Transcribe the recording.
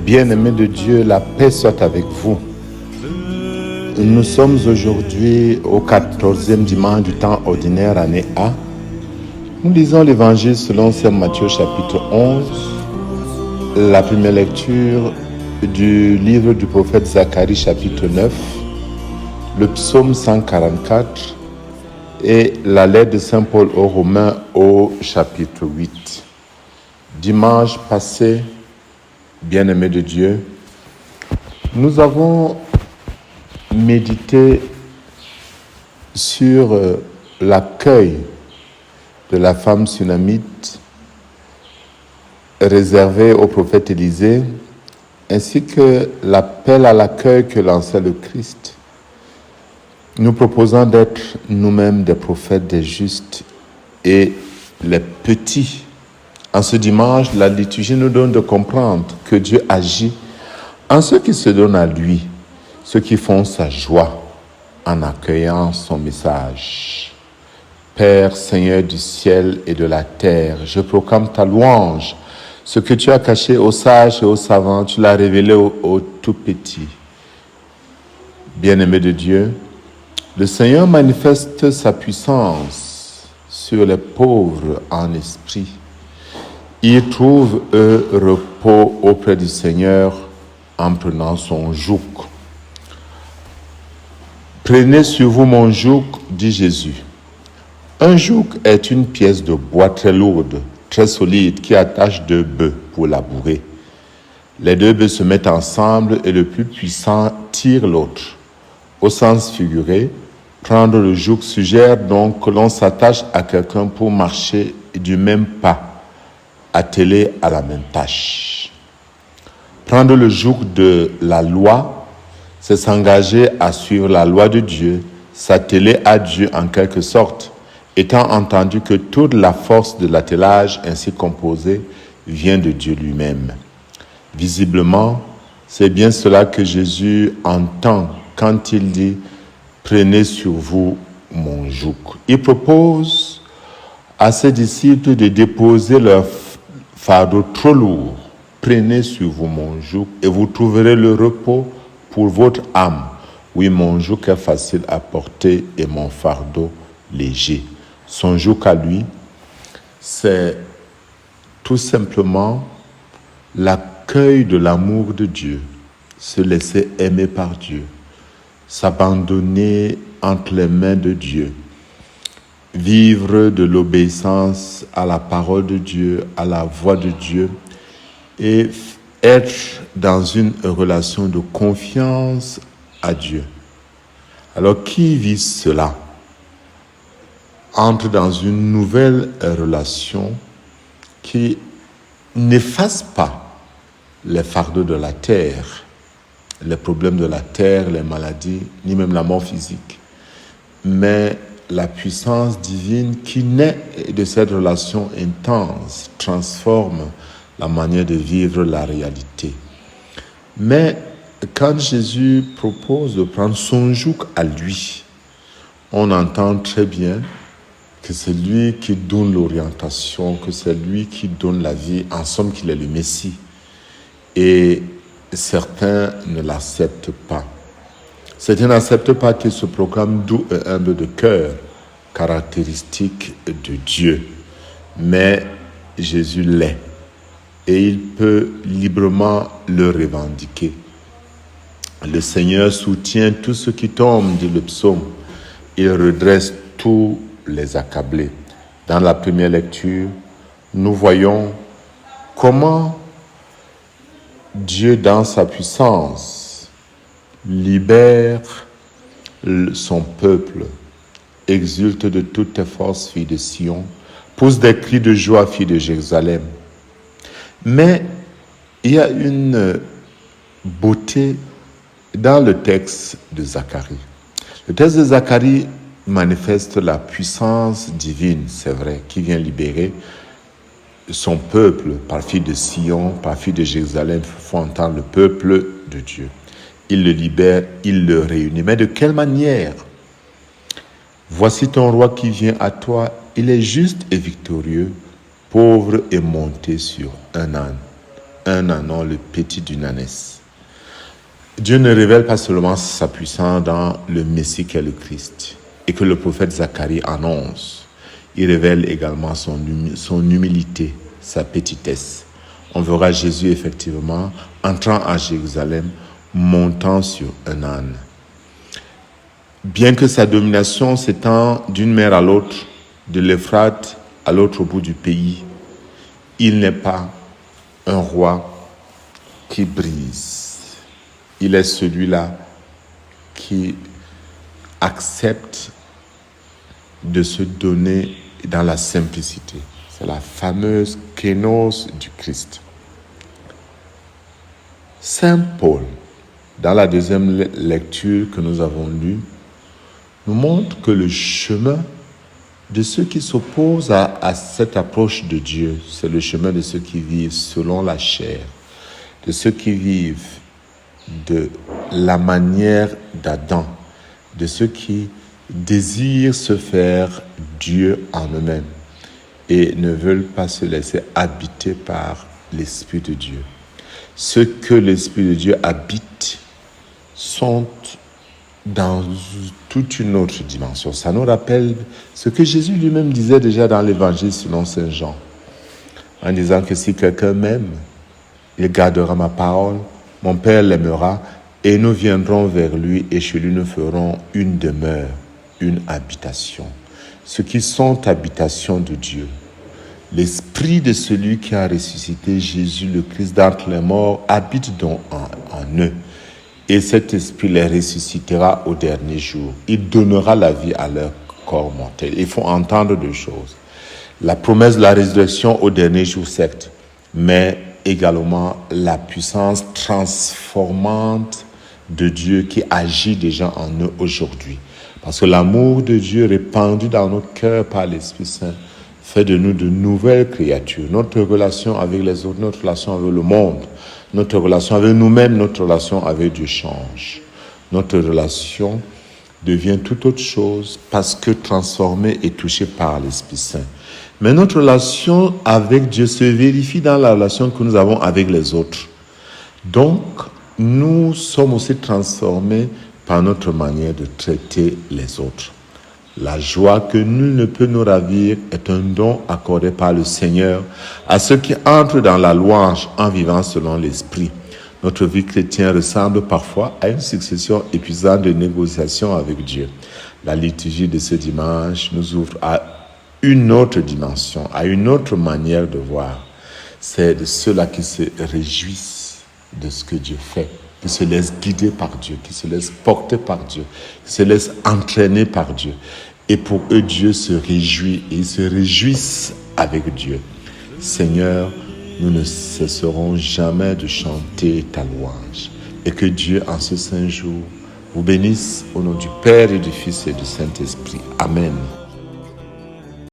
Bien-aimés de Dieu, la paix soit avec vous. Nous sommes aujourd'hui au 14e dimanche du temps ordinaire, année A. Nous lisons l'évangile selon Saint Matthieu chapitre 11, la première lecture du livre du prophète Zacharie chapitre 9, le psaume 144 et la lettre de Saint Paul aux Romains au chapitre 8. Dimanche passé, bien-aimés de Dieu, nous avons médité sur l'accueil de la femme sunamite réservé au prophète Élisée, ainsi que l'appel à l'accueil que lançait le Christ, nous proposant d'être nous-mêmes des prophètes, des justes et les petits. En ce dimanche, la liturgie nous donne de comprendre que Dieu agit en ceux qui se donnent à lui, ceux qui font sa joie en accueillant son message. Père, Seigneur du ciel et de la terre, je proclame ta louange. Ce que tu as caché aux sages et aux savants, tu l'as révélé aux tout petits. Bien-aimé de Dieu, le Seigneur manifeste sa puissance sur les pauvres en esprit. Ils trouvent repos auprès du Seigneur en prenant son joug. Prenez sur vous mon joug, dit Jésus. Un joug est une pièce de bois très lourde, très solide, qui attache deux bœufs pour labourer. Les deux bœufs se mettent ensemble et le plus puissant tire l'autre. Au sens figuré, prendre le joug suggère donc que l'on s'attache à quelqu'un pour marcher du même pas, attelé à la même tâche. Prendre le joug de la loi, c'est s'engager à suivre la loi de Dieu, s'atteler à Dieu en quelque sorte, étant entendu que toute la force de l'attelage ainsi composée vient de Dieu lui-même. Visiblement, c'est bien cela que Jésus entend quand il dit « Prenez sur vous mon joug ». Il propose à ses disciples de déposer leur fardeau trop lourd. Prenez sur vous mon joug et vous trouverez le repos pour votre âme. Oui, mon joug est facile à porter et mon fardeau léger. Son joug à lui, c'est tout simplement l'accueil de l'amour de Dieu, se laisser aimer par Dieu, s'abandonner entre les mains de Dieu, vivre de l'obéissance à la parole de Dieu, à la voix de Dieu, et être dans une relation de confiance à Dieu. Alors, qui vit cela entre dans une nouvelle relation qui n'efface pas les fardeaux de la terre, les problèmes de la terre, les maladies, ni même la mort physique, mais la puissance divine qui naît de cette relation intense transforme la manière de vivre la réalité. Mais quand Jésus propose de prendre son joug à lui, on entend très bien que c'est lui qui donne l'orientation, que c'est lui qui donne la vie, en somme qu'il est le Messie. Et certains ne l'acceptent pas. Certains n'acceptent pas qu'il se proclame doux et humble de cœur, caractéristique de Dieu. Mais Jésus l'est. Et il peut librement le revendiquer. Le Seigneur soutient tous ceux qui tombent, dit le psaume. Il redresse tous les accablés. Dans la première lecture, nous voyons comment Dieu, dans sa puissance, libère son peuple, exulte de toutes tes forces, filles de Sion, pousse des cris de joie, filles de Jérusalem. Mais il y a une beauté dans le texte de Zacharie. Le texte de Zacharie manifeste la puissance divine, c'est vrai, qui vient libérer son peuple par fille de Sion, par fille de Jérusalem, faut entendre le peuple de Dieu. Il le libère, il le réunit. Mais de quelle manière? Voici ton roi qui vient à toi, il est juste et victorieux, pauvre est monté sur un âne, le petit d'une ânesse. Dieu ne révèle pas seulement sa puissance dans le Messie qu'est le Christ et que le prophète Zacharie annonce. Il révèle également son humilité, sa petitesse. On verra Jésus effectivement entrant à Jérusalem, montant sur un âne. Bien que sa domination s'étend d'une mer à l'autre, de l'Euphrate à l'autre bout du pays, il n'est pas un roi qui brise. Il est celui-là qui accepte de se donner dans la simplicité. C'est la fameuse kénos du Christ. Saint Paul, dans la deuxième lecture que nous avons lue, nous montre que le chemin de ceux qui s'opposent à cette approche de Dieu, c'est le chemin de ceux qui vivent selon la chair, de ceux qui vivent de la manière d'Adam, de ceux qui désirent se faire Dieu en eux-mêmes et ne veulent pas se laisser habiter par l'Esprit de Dieu. Ceux que l'Esprit de Dieu habite sont dans toute une autre dimension. Ça nous rappelle ce que Jésus lui-même disait déjà dans l'Évangile selon Saint Jean, en disant que si quelqu'un m'aime, il gardera ma parole, mon Père l'aimera, et nous viendrons vers lui, et chez lui nous ferons une demeure, une habitation. Ceux qui sont habitation de Dieu. L'esprit de celui qui a ressuscité Jésus le Christ d'entre les morts habite donc en eux. Et cet esprit les ressuscitera au dernier jour. Il donnera la vie à leur corps mortel. Il faut entendre deux choses. La promesse de la résurrection au dernier jour, certes, mais également la puissance transformante de Dieu qui agit déjà en eux aujourd'hui. Parce que l'amour de Dieu répandu dans notre cœur par l'Esprit Saint fait de nous de nouvelles créatures. Notre relation avec les autres, notre relation avec le monde, notre relation avec nous-mêmes, notre relation avec Dieu change. Notre relation devient tout autre chose parce que transformée et touchée par l'Esprit Saint. Mais notre relation avec Dieu se vérifie dans la relation que nous avons avec les autres. Donc, nous sommes aussi transformés par notre manière de traiter les autres. La joie que nul ne peut nous ravir est un don accordé par le Seigneur à ceux qui entrent dans la louange en vivant selon l'Esprit. Notre vie chrétienne ressemble parfois à une succession épuisante de négociations avec Dieu. La liturgie de ce dimanche nous ouvre à une autre dimension, à une autre manière de voir. C'est de ceux-là qui se réjouissent de ce que Dieu fait, qui se laissent guider par Dieu, qui se laissent porter par Dieu, qui se laissent entraîner par Dieu. Et pour eux, Dieu se réjouit et ils se réjouissent avec Dieu. Seigneur, nous ne cesserons jamais de chanter ta louange. Et que Dieu, en ce saint jour, vous bénisse au nom du Père et du Fils et du Saint-Esprit. Amen.